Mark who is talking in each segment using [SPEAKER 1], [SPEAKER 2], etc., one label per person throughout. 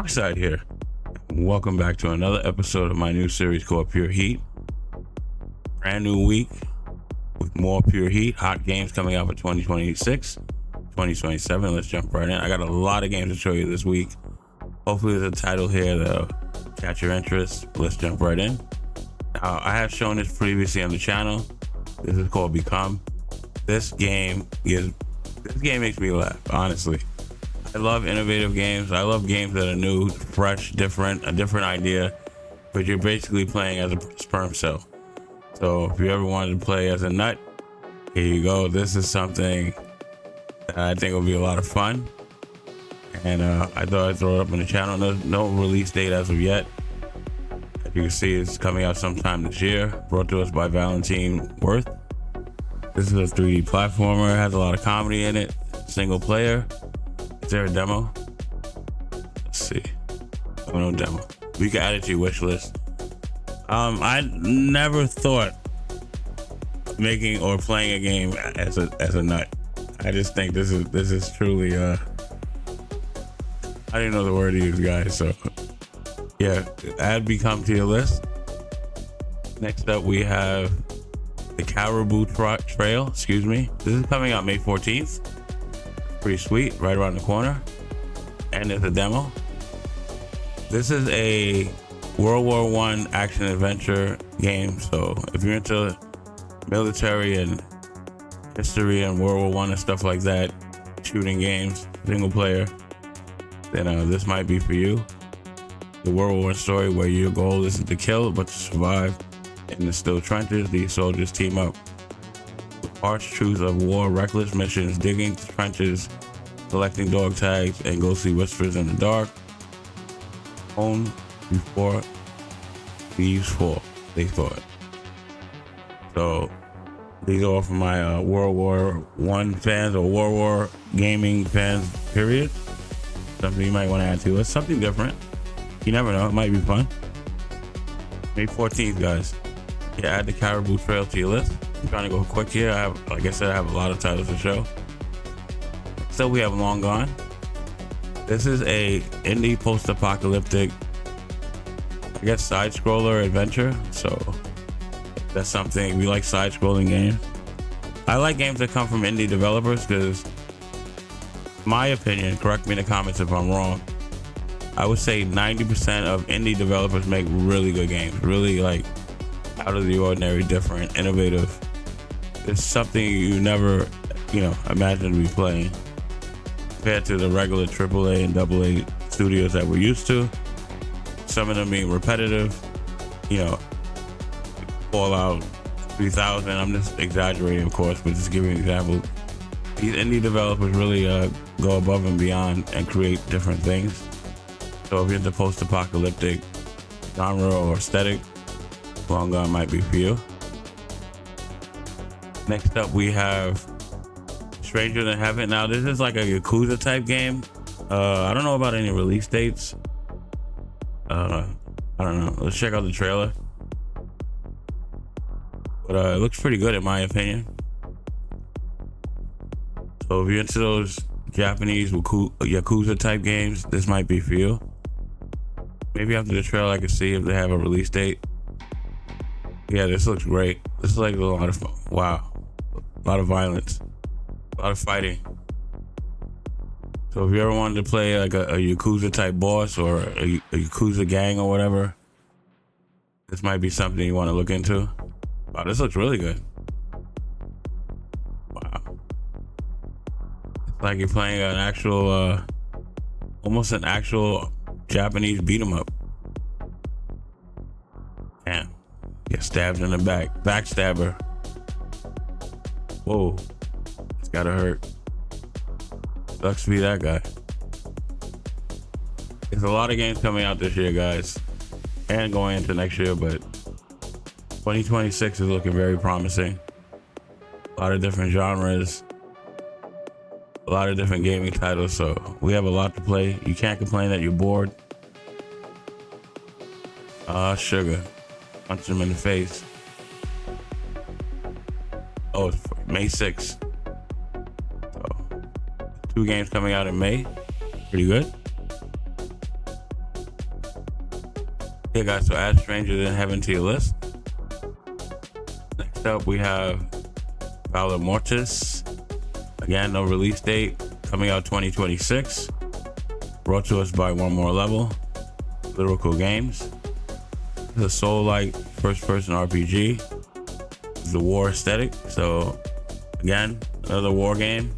[SPEAKER 1] Darkside here. Welcome back to another episode of my new series called Pure Heat. Brand new week with more Pure Heat, hot games coming out for 2026, 2027. Let's jump right in. I got a lot of games to show you this week. Hopefully there's a title here that'll catch your interest. Let's jump right in. Now, I have shown this previously on the channel. This is called Become. This game makes me laugh, honestly. I love innovative games. I love games that are new, fresh, different, a different idea, but you're basically playing as a sperm cell. So if you ever wanted to play as a nut, here you go. This is something that I think will be a lot of fun. And I thought I'd throw it up on the channel. No release date as of yet. As you can see, it's coming out sometime this year. Brought to us by Valentine Worth. This is a 3D platformer. It has a lot of comedy in it. Single player. Is there a demo? Let's see. Oh, no demo. You can add it to your wish list. I never thought making or playing a game as a nut. I just think this is truly I didn't know the word to use, guys. So yeah, add Become to your list. Next up, we have the Caribou Trail. Excuse me. This is coming out May 14th. Pretty sweet, right around the corner. And there's a demo. This is a World War I action adventure game. So if you're into military and history and World War I and stuff like that, shooting games, single player, then this might be for you. The World War I story where your goal isn't to kill but to survive in the still trenches. These soldiers team up. Harsh truths of war, reckless missions, digging trenches, collecting dog tags, and ghostly whispers in the dark. Home before thieves fall, they thought. So these are all from my World War I fans or World War gaming fans, period. Something you might want to add to it. Something different. You never know, it might be fun. May 14th, guys. Yeah, add the Caribou Trail to your list. I'm trying to go quick here. Like I said, I have a lot of titles to show. So we have Long Gone. This is a indie post-apocalyptic, I guess, side-scroller adventure. So that's something, if you like side-scrolling games. I like games that come from indie developers because, my opinion, correct me in the comments if I'm wrong, I would say 90% of indie developers make really good games. Really like out of the ordinary, different, innovative. It's something you never, imagine to be playing compared to the regular AAA and AA studios that we're used to. Some of them being repetitive, Fallout 3000. I'm just exaggerating, of course, but just giving an example. These indie developers really go above and beyond and create different things. So if you're into post-apocalyptic genre or aesthetic, Long Gone might be for you. Next up, we have Stranger Than Heaven. Now, this is like a Yakuza type game. I don't know about any release dates. I don't know. Let's check out the trailer. But it looks pretty good in my opinion. So if you're into those Japanese Yakuza type games, this might be for you. Maybe after the trailer I can see if they have a release date. Yeah, this looks great. This is like a lot of fun. Wow. A lot of violence. A lot of fighting. So if you ever wanted to play like a Yakuza type boss or a Yakuza gang or whatever, this might be something you want to look into. Wow, this looks really good. Wow. It's like you're playing an actual, almost an actual Japanese beat 'em up. Damn. Get stabbed in the back. Backstabber. Whoa. It's gotta hurt. Sucks to be that guy. There's a lot of games coming out this year, guys. And going into next year, but 2026 is looking very promising. A lot of different genres. A lot of different gaming titles, so we have a lot to play. You can't complain that you're bored. Sugar. Punch him in the face. Oh, it's May 6th. So, 2 games coming out in May. Pretty good. Hey guys, so add Strangers in Heaven to your list. Next up, we have Valor Mortis. Again, no release date, coming out 2026. Brought to us by One More Level, Lyrical Games. It's a soul-like first-person RPG. It's the war aesthetic. So, again, another war game.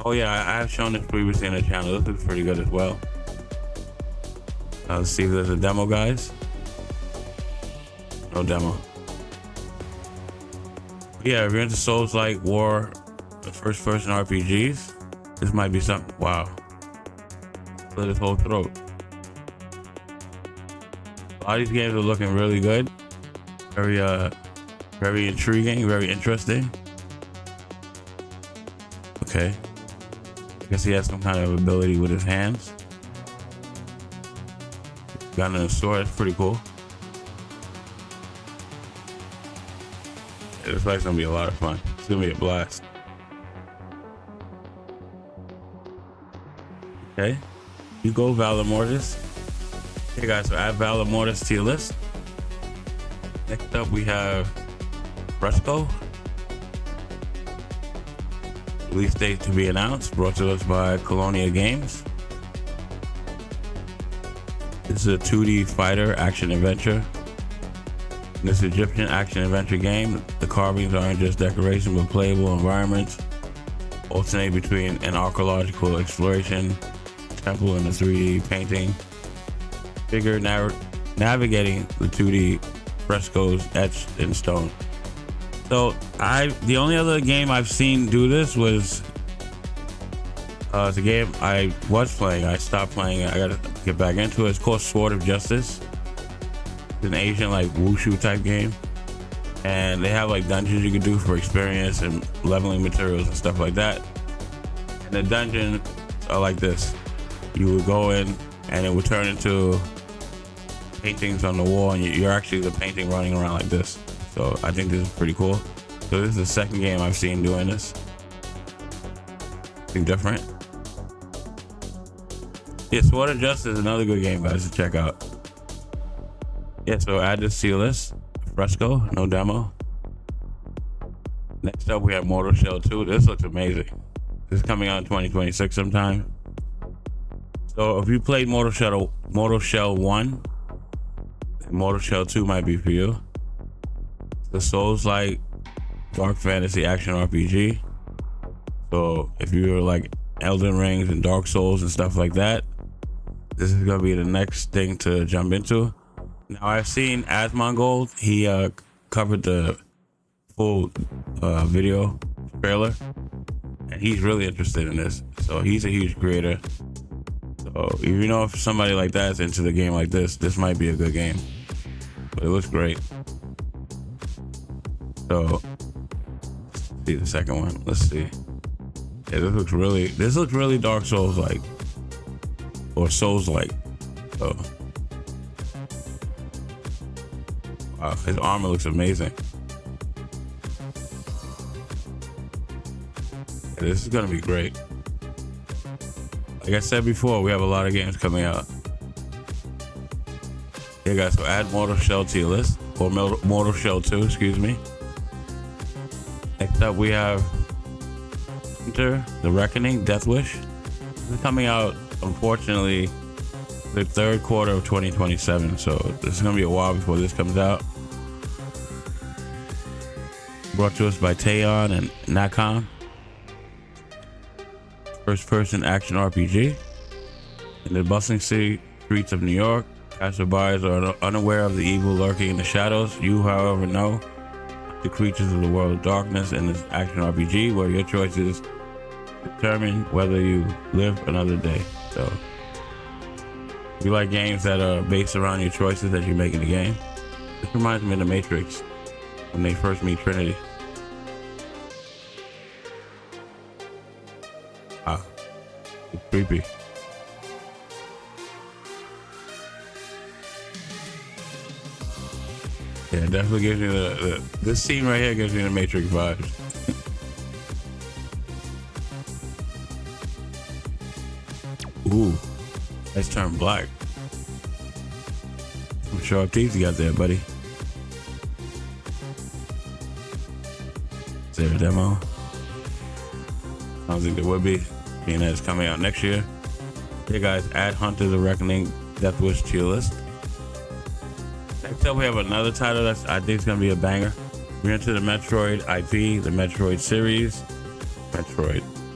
[SPEAKER 1] Oh yeah, I have shown this previously on the channel. This looks pretty good as well. Let's see if there's a demo, guys. No demo. Yeah, if you're into Souls-like war, first-person RPGs, this might be something. Wow. Slit his whole throat. A lot of these games are looking really good. Very intriguing, very interesting. Okay. I guess he has some kind of ability with his hands. Got in a sword, that's pretty cool. This fight's gonna be a lot of fun. It's gonna be a blast. Okay, you go Valor Mortis. Hey guys, so add Valor Mortis to your list. Next up, we have Fresco. Release date to be announced. Brought to us by Colonia Games. This is a 2D fighter action adventure. This Egyptian action adventure game. The carvings aren't just decoration, but playable environments. Alternate between an archaeological exploration, temple, and a 3D painting. Figure navigating the 2D frescoes etched in stone. So the only other game I've seen do this was the game I was playing. I stopped playing it. I gotta get back into it. It's called Sword of Justice. It's an Asian like wushu type game, and they have like dungeons you can do for experience and leveling materials and stuff like that. And the dungeons are like this: you would go in, and it would turn into paintings on the wall, and you're actually the painting running around like this. So I think this is pretty cool. So this is the second game I've seen doing this. Something different. Yeah, Sword of Justice is another good game, guys, to check out. Yeah, so add this to your list. Fresco, no demo. Next up, we have Mortal Shell 2. This looks amazing. This is coming out in 2026 sometime. So if you played Mortal Shell 1, Mortal Shell 2 might be for you. The Souls-like dark fantasy action RPG. So if you're like Elden Rings and Dark Souls and stuff like that, this is gonna be the next thing to jump into. Now I've seen Asmongold. He covered the full video trailer, and he's really interested in this. So he's a huge creator. So if you know if somebody like that is into the game like this might be a good game. But it looks great. So let's see the second one. Let's see. Yeah, this looks really Dark Souls like, or Souls like. So wow, his armor looks amazing. Yeah, this is gonna be great. Like I said before, we have a lot of games coming out. Yeah, guys, so add Mortal Shell to your list, or Mortal Shell 2, excuse me. Next up, we have Enter the Reckoning, Death Wish. This is coming out, unfortunately, the third quarter of 2027, so this is gonna be a while before this comes out. Brought to us by Taeyon and Nakam. First-person action RPG. In the bustling city streets of New York, passerbys are unaware of the evil lurking in the shadows. You, however, know the creatures of the world of darkness in this action RPG, where your choices determine whether you live another day. So, if you like games that are based around your choices that you make in the game, this reminds me of The Matrix when they first meet Trinity. Wow, it's creepy. Yeah, it definitely gives me this scene right here gives me the Matrix vibes. Ooh, let's turn black. some sharp teeth you got there, buddy. Is there a demo? I don't think there would be, being that it's coming out next year. Hey guys, add Hunter the Reckoning Death Wish to your list. Next up, we have another title that's I think is gonna be a banger. We're into the Metroid IP, the Metroid series.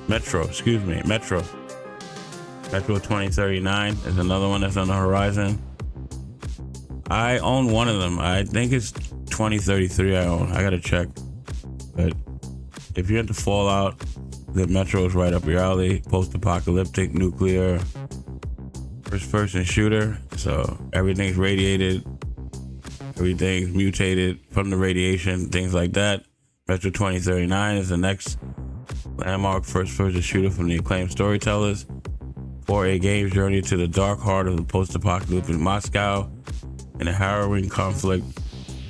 [SPEAKER 1] Metro 2039 is another one that's on the horizon. I own one of them. I think it's 2033 I own. I gotta check. But if you're into Fallout, the Metro is right up your alley. Post-apocalyptic, nuclear, first-person shooter. So everything's radiated. Everything's mutated from the radiation, things like that. Metro 2039 is the next landmark first-person shooter from the acclaimed storytellers. For a game's journey to the dark heart of the post-apocalyptic Moscow and a harrowing conflict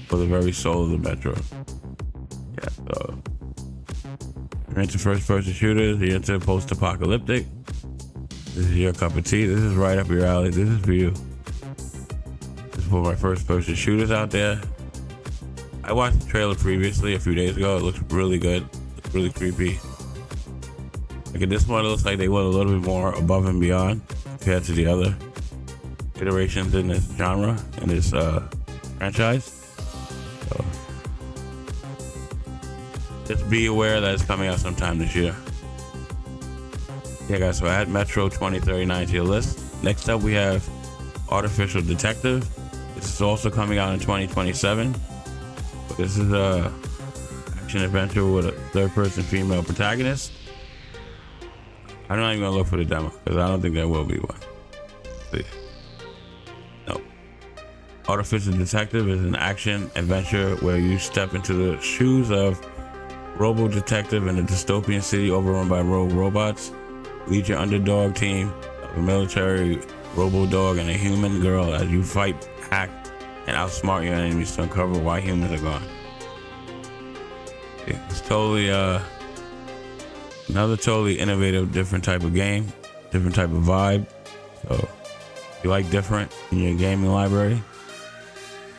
[SPEAKER 1] for the very soul of the Metro. Yeah, so you're into first-person shooters, you're into post-apocalyptic. This is your cup of tea. This is right up your alley. This is for you. This is for my first-person shooters out there. I watched the trailer previously a few days ago. It looks really good. It's really creepy. Like in this one, it looks like they went a little bit more above and beyond compared to the other iterations in this genre, in this franchise. So just be aware that it's coming out sometime this year. Yeah, guys, so add Metro 2039 to your list. Next up, we have Artificial Detective. This is also coming out in 2027. This is a action adventure with a third-person female protagonist. I'm not even gonna look for the demo because I don't think there will be one. See. No. Artificial Detective is an action adventure where you step into the shoes of Robo Detective in a dystopian city overrun by rogue robots. Lead your underdog team of a military robo dog and a human girl as you fight, hack, and outsmart your enemies to uncover why humans are gone. It's totally another totally innovative, different type of game, different type of vibe. So if you like different in your gaming library,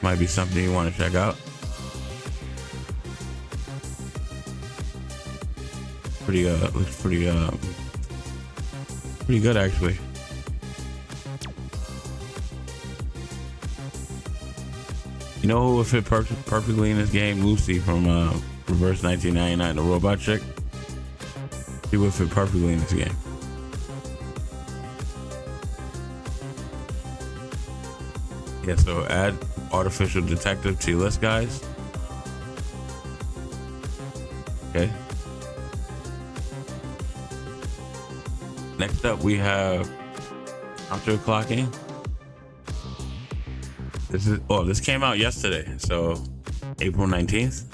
[SPEAKER 1] might be something you want to check out. Looks pretty good actually. You know who would fit perfectly in this game? Lucy from Reverse 1999, the robot chick. She would fit perfectly in this game. Yeah, so add Artificial Detective to your list, guys. Okay. Next up, we have counter clocking. This came out yesterday, so April 19th.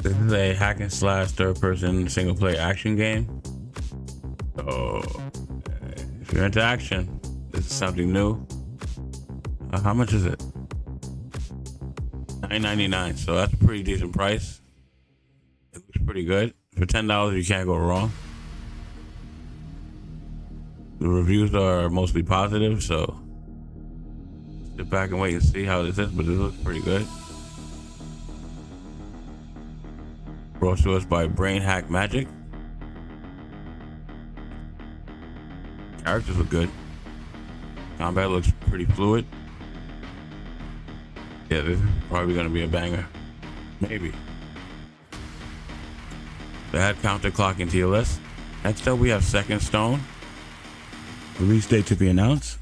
[SPEAKER 1] This is a hack and slash third-person single-player action game. So, if you're into action, this is something new. How much is it? $9.99. So that's a pretty decent price. It looks pretty good. For $10, you can't go wrong. The reviews are mostly positive, so sit back and wait and see how this is, but it looks pretty good. Brought to us by Brain Hack Magic. Characters look good. Combat looks pretty fluid. Yeah, this is probably going to be a banger. Maybe. So add counter clock into your list. Next up, we have Second Stone. Release date to be announced.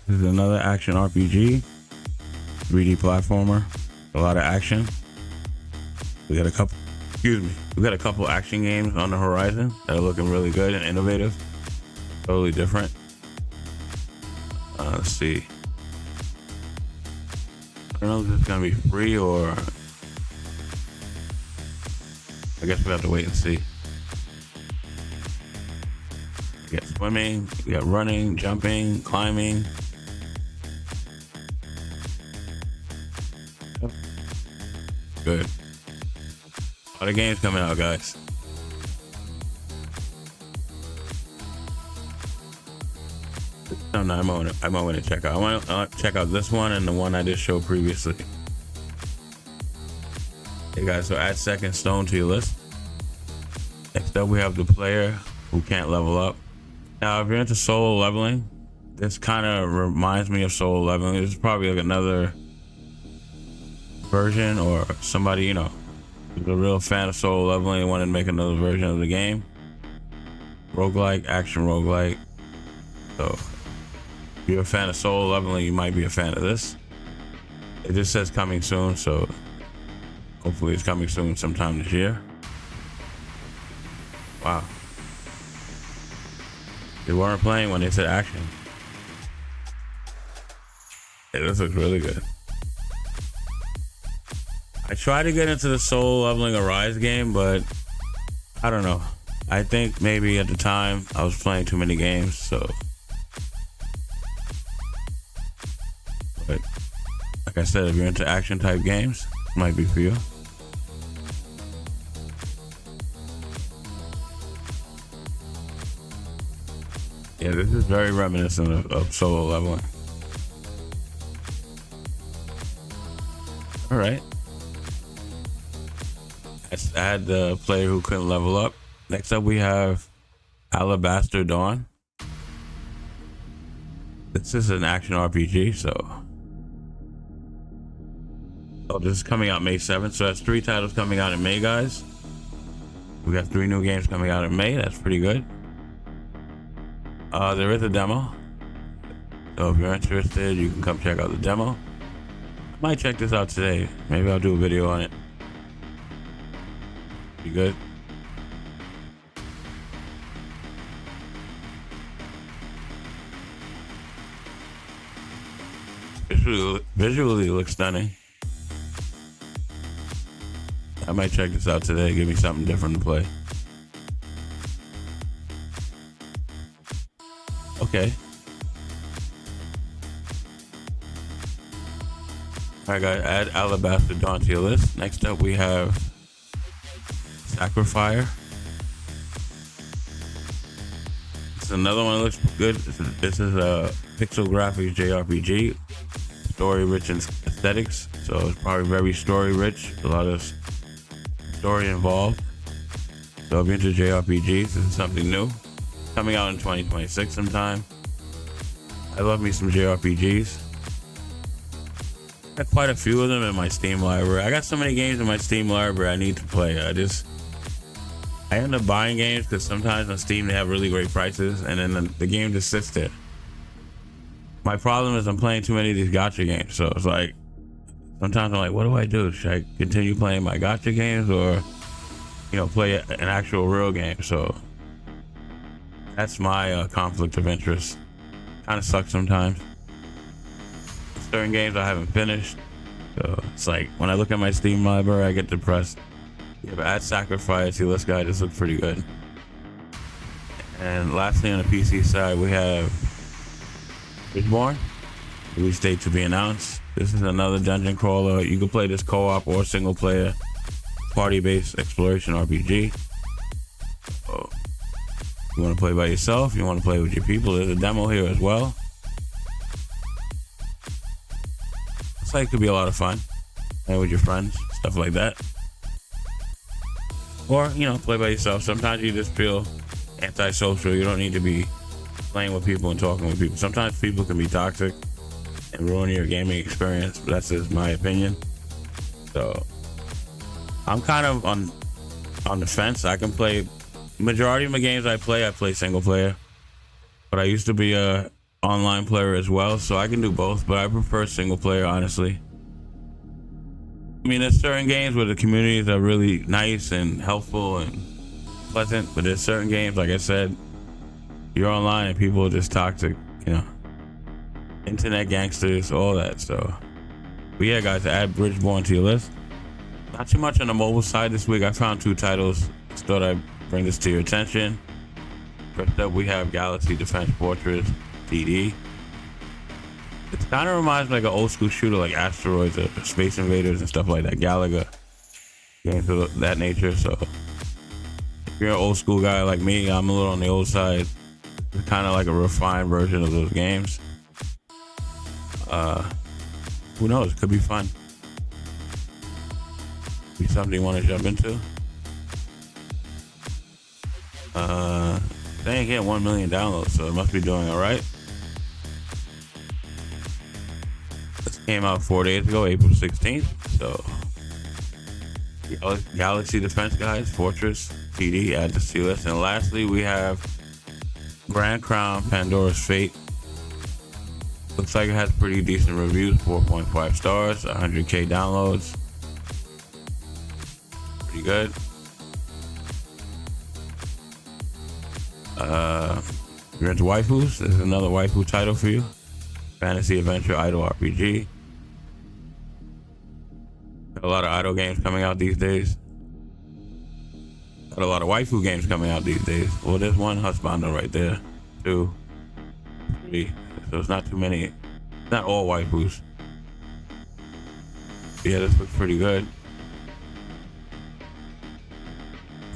[SPEAKER 1] This is another action RPG, 3D platformer, a lot of action. We got a couple action games on the horizon that are looking really good and innovative, totally different. Let's see. I don't know if it's gonna be free or I guess we have to wait and see. We got swimming, we got running, jumping, climbing. Good. A lot of games coming out, guys. No, I might want to check out. I want to check out this one and the one I just showed previously. Hey guys, so add second stone to your list. Next up, we have the player who can't level up. Now, if you're into solo leveling, this kind of reminds me of solo leveling. This is probably like another version, or somebody, you know, who's a real fan of solo leveling and wanted to make another version of the game. Roguelike, action roguelike. So if you're a fan of solo leveling, you might be a fan of this. It just says coming soon, so hopefully it's coming soon sometime this year. Wow. They weren't playing when they said action. Yeah, this looks really good. I tried to get into the solo leveling Arise game, but I don't know. I think maybe at the time I was playing too many games, so. But like I said, if you're into action type games, it might be for you. Yeah, this is very reminiscent of solo leveling. All right. Let's add the player who couldn't level up. Next up, we have Alabaster Dawn. This is an action RPG, so. Oh, this is coming out May 7th. So that's 3 titles coming out in May, guys. We got 3 new games coming out in May. That's pretty good. There is a demo, so if you're interested, you can come check out the demo. I might check this out today. Maybe I'll do a video on it. Be good. Visually it looks stunning. I might check this out today. Give me something different to play. Okay. Alright guys, add Alabaster Dawn to your list. Next up we have Sacrifier. This is another one that looks good. This is a pixel graphics JRPG. Story rich in aesthetics. So it's probably very story rich. A lot of story involved. So if you're into JRPGs, this is something new. Coming out in 2026 sometime. I love me some JRPGs. I got quite a few of them in my Steam library. I got so many games in my Steam library I need to play. I end up buying games because sometimes on Steam they have really great prices, and then the game just sits there. My problem is I'm playing too many of these gacha games, so it's like sometimes I'm like, what do I do? Should I continue playing my gacha games, or play an actual real game? So that's my conflict of interest. Kind of sucks sometimes. Certain games I haven't finished, so it's like when I look at my Steam library, I get depressed. Yeah, but add Sacrifice. See, this guy just looks pretty good. And lastly, on the PC side, we have Bridgeborn. Release date to be announced. This is another dungeon crawler. You can play this co-op or single player, party-based exploration RPG. So, you want to play by yourself, you want to play with your people, there's a demo here as well. Looks like it could be a lot of fun. Play with your friends, stuff like that. Or, play by yourself. Sometimes you just feel antisocial. You don't need to be playing with people and talking with people. Sometimes people can be toxic and ruin your gaming experience, but that's just my opinion. So I'm kind of on the fence. I can play majority of my games I play single player, but I used to be a online player as well, so I can do both, but I prefer single player, honestly. I mean, there's certain games where the communities are really nice and helpful and pleasant, but there's certain games, like I said, you're online and people are just toxic, internet gangsters, all that. So, but yeah, guys, add Bridgeborn to your list. Not too much on the mobile side this week. I found 2 titles. Just thought I'd bring this to your attention. First up, we have Galaxy Defense Fortress TD. It kind of reminds me like an old school shooter like Asteroids or Space Invaders and stuff like that. Galaga games of that nature. So if you're an old school guy like me, I'm a little on the old side. It's kind of like a refined version of those games. Who knows? Could be fun. Be something you want to jump into. They ain't getting 1 million downloads, so it must be doing all right. This came out 4 days ago, April 16th. So, Galaxy Defense Guys, Fortress, TD, add to C list. And lastly, we have Grand Crown Pandora's Fate. Looks like it has pretty decent reviews, 4.5 stars, 100K downloads. Pretty good. You're into waifus? This is another waifu title for you. Fantasy adventure idle RPG. Got a lot of idle games coming out these days. Got a lot of waifu games coming out these days. Well, there's one husbando right there. 2, 3. So it's not too many. Not all waifus. Yeah, this looks pretty good.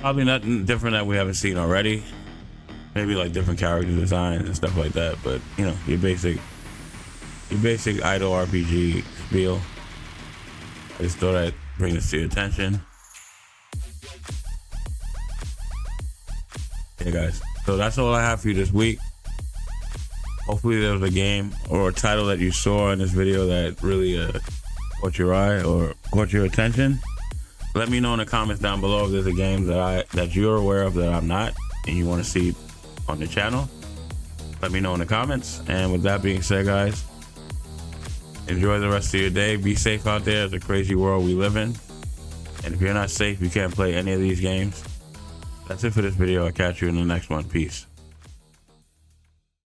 [SPEAKER 1] Probably nothing different that we haven't seen already. Maybe like different character designs and stuff like that. But you know, your basic idle RPG spiel. I just thought I'd bring this to your attention. Yeah, guys. So that's all I have for you this week. Hopefully there was a game or a title that you saw in this video that really caught your eye or caught your attention. Let me know in the comments down below if there's a game that you're aware of that I'm not and you want to see on the channel. Let me know in the comments. And with that being said, guys, enjoy the rest of your day. Be safe out there. It's a crazy world we live in. And if you're not safe, you can't play any of these games. That's it for this video. I'll catch you in the next one. Peace.